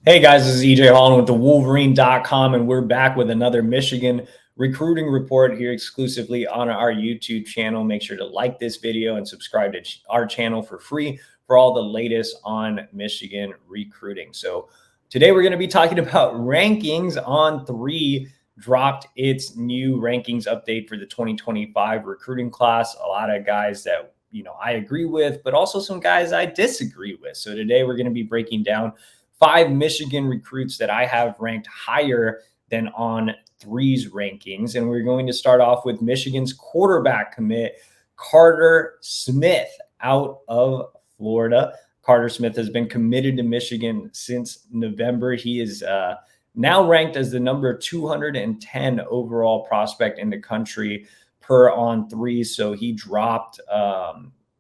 Hey guys, this is EJ Holland with the Wolverine.com, and we're back with another Michigan recruiting report here exclusively on our YouTube channel. Make sure to like this video and subscribe to our channel for free for all the latest on Michigan recruiting. So today we're going to be talking about rankings. On3 dropped its new rankings update for the 2025 recruiting class. A lot of guys that I agree with, but also some guys I disagree with. So today we're going to be breaking down 5 Michigan recruits that I have ranked higher than On3's rankings. And we're going to start off with Michigan's quarterback commit, Carter Smith, out of Florida. Carter Smith has been committed to Michigan since November. He is now ranked as the number 210 overall prospect in the country per On3. So he dropped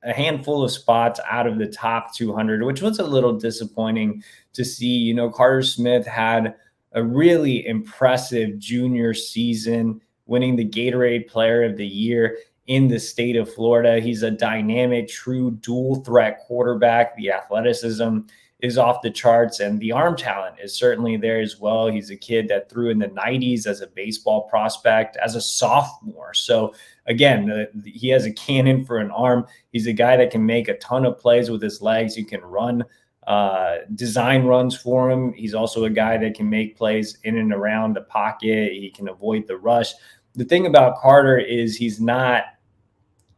a handful of spots out of the top 200, which was a little disappointing to see. Carter Smith had a really impressive junior season, winning the Gatorade Player of the Year in the state of Florida. He's a dynamic, true dual threat quarterback. The athleticism is off the charts, and the arm talent is certainly there as well. He's a kid that threw in the 90s as a baseball prospect as a sophomore. So again, he has a cannon for an arm. He's a guy that can make a ton of plays with his legs. He can run design runs for him. He's also a guy that can make plays in and around the pocket. He can avoid the rush. The thing about Carter is he's not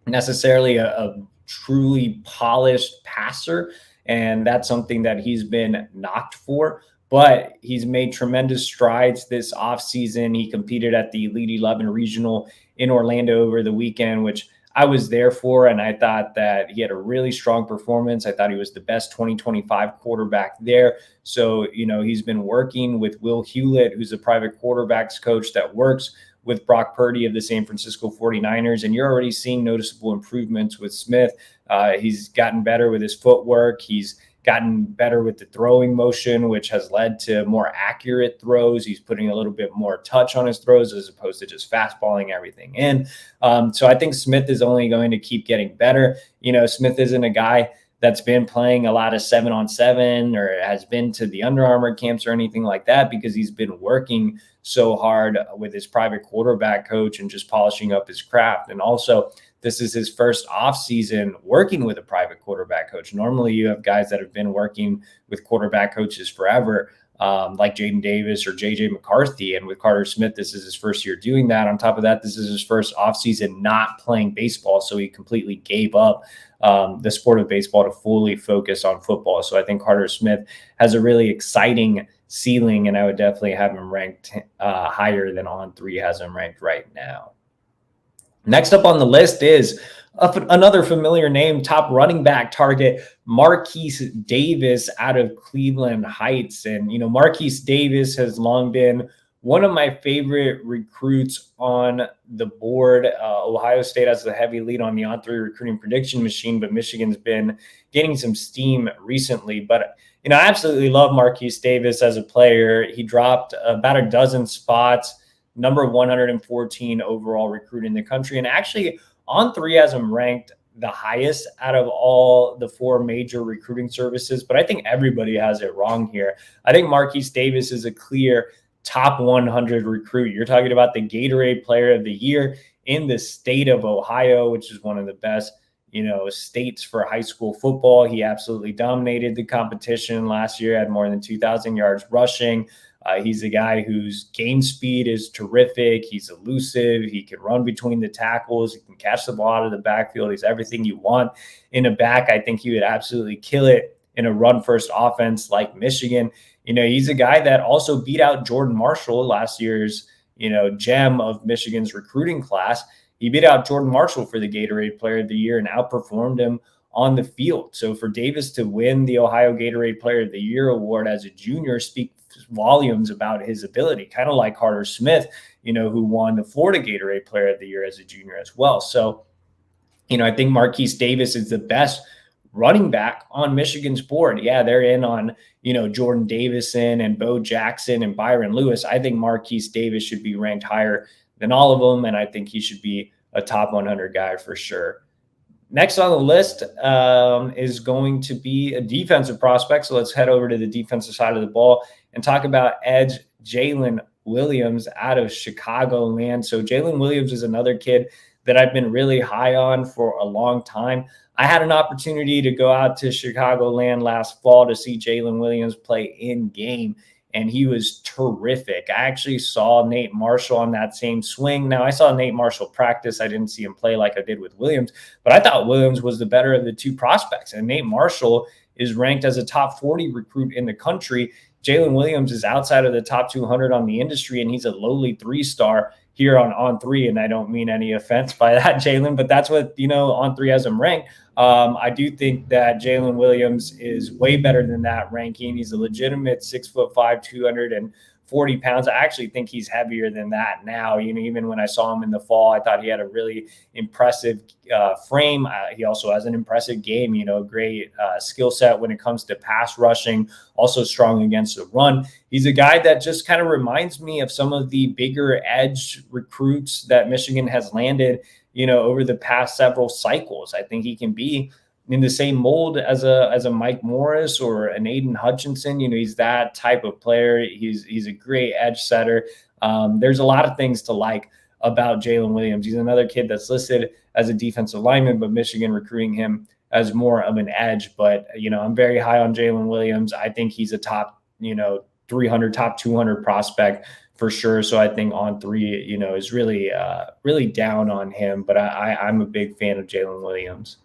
necessarily a truly polished passer, and that's something that he's been knocked for. But he's made tremendous strides this offseason. He competed at the Elite 11 Regional in Orlando over the weekend, which I was there for, and I thought that he had a really strong performance. I thought he was the best 2025 quarterback there. So, he's been working with Will Hewlett, who's a private quarterbacks coach that works with Brock Purdy of the San Francisco 49ers, and you're already seeing noticeable improvements with Smith. He's gotten better with his footwork. He's gotten better with the throwing motion, which has led to more accurate throws. He's putting a little bit more touch on his throws as opposed to just fastballing everything in. So I think Smith is only going to keep getting better. Smith isn't a guy that's been playing a lot of 7-on-7 or has been to the Under Armour camps or anything like that, because he's been working so hard with his private quarterback coach and just polishing up his craft. And also, this is his first offseason working with a private quarterback coach. Normally, you have guys that have been working with quarterback coaches forever, like Jaden Davis or JJ McCarthy. And with Carter Smith, this is his first year doing that. On top of that, this is his first offseason not playing baseball. So he completely gave up the sport of baseball to fully focus on football. So I think Carter Smith has a really exciting ceiling, and I would definitely have him ranked higher than On3 has him ranked right now. Next up on the list is another familiar name, top running back target, Marquise Davis out of Cleveland Heights. And, Marquise Davis has long been one of my favorite recruits on the board. Ohio State has a heavy lead on the On3 recruiting prediction machine, but Michigan's been gaining some steam recently. But, I absolutely love Marquise Davis as a player. He dropped about a dozen spots, number 114 overall recruit in the country. And actually, On3 has him ranked the highest out of all the 4 major recruiting services. But I think everybody has it wrong here. I think Marquise Davis is a clear top 100 recruit. You're talking about the Gatorade Player of the Year in the state of Ohio, which is one of the best states for high school football. He absolutely dominated the competition last year, had more than 2,000 yards rushing. He's a guy whose game speed is terrific. He's elusive. He can run between the tackles. He can catch the ball out of the backfield. He's everything you want in a back. I think he would absolutely kill it in a run-first offense like Michigan. He's a guy that also beat out Jordan Marshall, last year's, gem of Michigan's recruiting class. He beat out Jordan Marshall for the Gatorade Player of the Year and outperformed him on the field. So for Davis to win the Ohio Gatorade Player of the Year award as a junior speaks volumes about his ability, kind of like Carter Smith, who won the Florida Gatorade Player of the Year as a junior as well. So, I think Marquise Davis is the best running back on Michigan's board. Yeah, they're in on, Jordan Davison and Bo Jackson and Byron Lewis. I think Marquise Davis should be ranked higher than all of them, and I think he should be a top 100 guy for sure. Next on the list is going to be a defensive prospect. So let's head over to the defensive side of the ball and talk about edge Jaylen Williams out of Chicagoland. So Jaylen Williams is another kid that I've been really high on for a long time. I had an opportunity to go out to Chicagoland last fall to see Jaylen Williams play in game, and he was terrific. I actually saw Nate Marshall on that same swing. Now, I saw Nate Marshall practice. I didn't see him play like I did with Williams, but I thought Williams was the better of the two prospects. And Nate Marshall is ranked as a top 40 recruit in the country. Jaylen Williams is outside of the top 200 on the industry, and he's a lowly 3-star here on On3. And I don't mean any offense by that, Jaylen, but that's what, On3 has him ranked. I do think that Jaylen Williams is way better than that ranking. He's a legitimate 6'5", 240 pounds. I actually think he's heavier than that now. Even when I saw him in the fall, I thought he had a really impressive frame. He also has an impressive game, great skill set when it comes to pass rushing, also strong against the run. He's a guy that just kind of reminds me of some of the bigger edge recruits that Michigan has landed over the past several cycles. I think he can be in the same mold as a Mike Morris or an Aiden Hutchinson. He's that type of player. He's a great edge setter. There's a lot of things to like about Jaylen Williams. He's another kid that's listed as a defensive lineman, but Michigan recruiting him as more of an edge. But, I'm very high on Jaylen Williams. I think he's a top, 300, top 200 prospect for sure. So I think On3, is really, really down on him, but I'm a big fan of Jaylen Williams.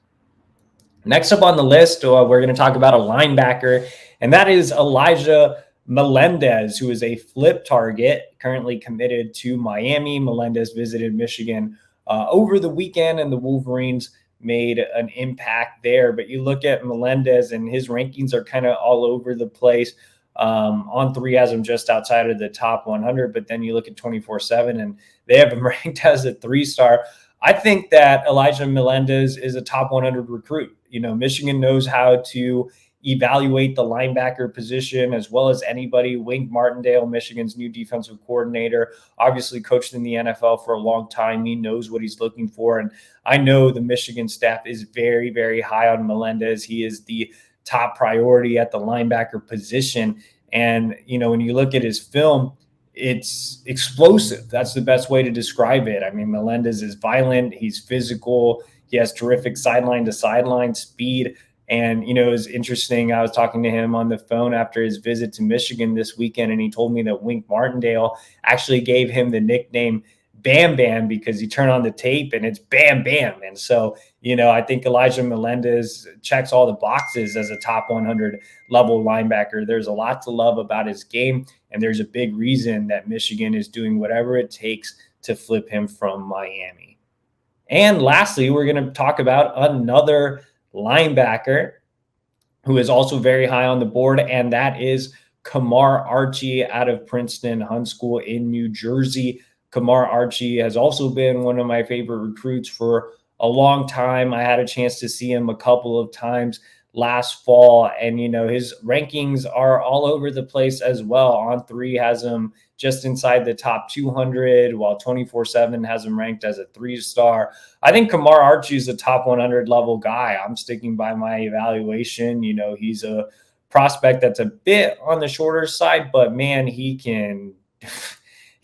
Next up on the list, we're going to talk about a linebacker, and that is Elijah Melendez, who is a flip target, currently committed to Miami. Melendez visited Michigan over the weekend, and the Wolverines made an impact there. But you look at Melendez, and his rankings are kind of all over the place. On3 has him just outside of the top 100, but then you look at 24/7 and they have him ranked as a 3-star. I think that Elijah Melendez is a top 100 recruit. Michigan knows how to evaluate the linebacker position as well as anybody. Wink Martindale, Michigan's new defensive coordinator, obviously coached in the NFL for a long time. He knows what he's looking for. And I know the Michigan staff is very, very high on Melendez. He is the top priority at the linebacker position. And, when you look at his film, it's explosive. That's the best way to describe it. I mean, Melendez is violent. He's physical. He has terrific sideline to sideline speed. And, it was interesting. I was talking to him on the phone after his visit to Michigan this weekend, and he told me that Wink Martindale actually gave him the nickname Bam Bam because you turn on the tape and it's Bam Bam. And so, I think Elijah Melendez checks all the boxes as a top 100 level linebacker. There's a lot to love about his game, and there's a big reason that Michigan is doing whatever it takes to flip him from Miami. And lastly, we're going to talk about another linebacker who is also very high on the board, and that is Kamar Archie out of Princeton Hun School in New Jersey. Kamar Archie has also been one of my favorite recruits for a long time. I had a chance to see him a couple of times last fall, and his rankings are all over the place as well. On3 has him just inside the top 200, while 24/7 has him ranked as a 3-star. I think Kamar Archie is a top 100 level guy. I'm sticking by my evaluation. He's a prospect that's a bit on the shorter side, but man, he can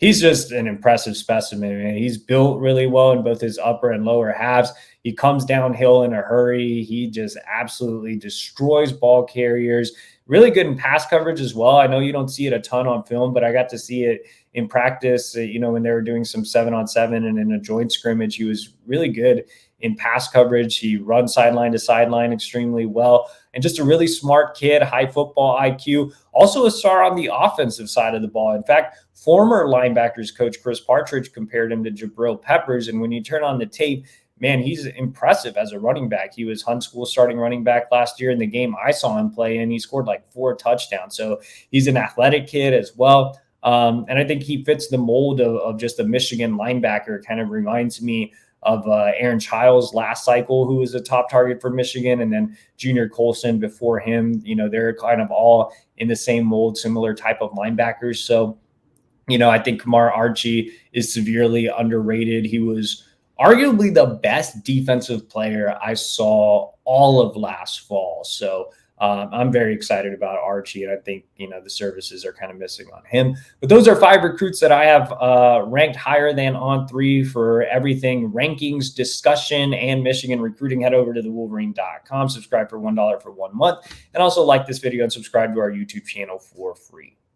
he's just an impressive specimen, man. He's built really well in both his upper and lower halves. He comes downhill in a hurry. He just absolutely destroys ball carriers. Really good in pass coverage as well. I know you don't see it a ton on film, but I got to see it in practice, when they were doing some 7-on-7 and in a joint scrimmage. He was really good in pass coverage. He runs sideline to sideline extremely well, and just a really smart kid, high football IQ, also a star on the offensive side of the ball. In fact, former linebackers coach Chris Partridge compared him to Jabril Peppers. And when you turn on the tape, man, he's impressive as a running back. He was Hun School starting running back last year in the game I saw him play, and he scored like 4 touchdowns. So he's an athletic kid as well. And I think he fits the mold of just a Michigan linebacker. Kind of reminds me of Aaron Childs last cycle, who was a top target for Michigan, and then Junior Colson before him. They're kind of all in the same mold, similar type of linebackers. So, I think Kamar Archie is severely underrated. He was arguably the best defensive player I saw all of last fall. So I'm very excited about Archie, and I think, the services are kind of missing on him. But those are 5 recruits that I have ranked higher than On3 for everything rankings, discussion, and Michigan recruiting. Head over to thewolverine.com, subscribe for $1 for 1 month, and also like this video and subscribe to our YouTube channel for free.